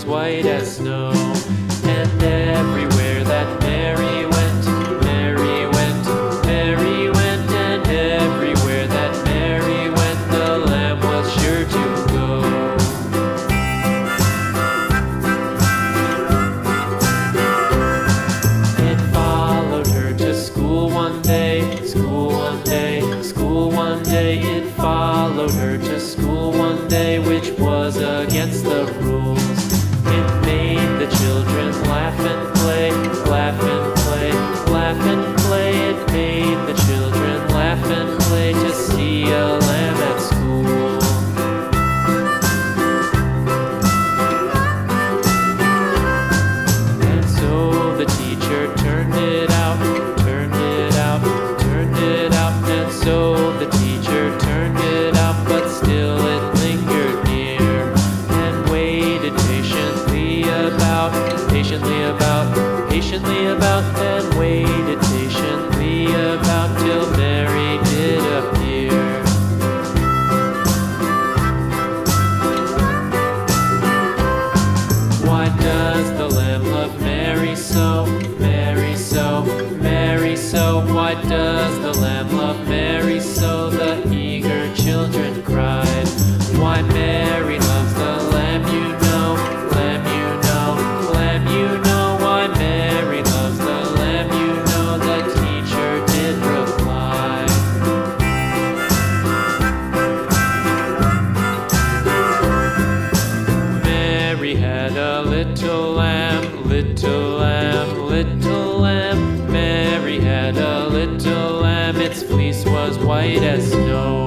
white as snow. And everywhere that Mary went, Mary went, Mary went, and everywhere that Mary went, the lamb was sure to go. It followed her to school one day, school one day, school one day. It followed her to school one day, which was against the rules. It made the children laugh and play, laugh and play, laugh and play. It made the children laugh and play to see a lamb at school. And so the teacher turned it out, turned it out, turned it out. And so the teacher turned it out, but still it lingered near and waited patiently about, and waited patiently about till Mary did appear. Why does the lamb love Mary so, Mary so, Mary so? Why does the lamb love Mary so? The eager children cried. Why Mary loves the lamb, you know, lamb, you know, lamb, you know. Why Mary loves the lamb, you know, the teacher did reply. Mary had a little lamb, little lamb, little lamb. Mary had a little lamb, its fleece was white as snow.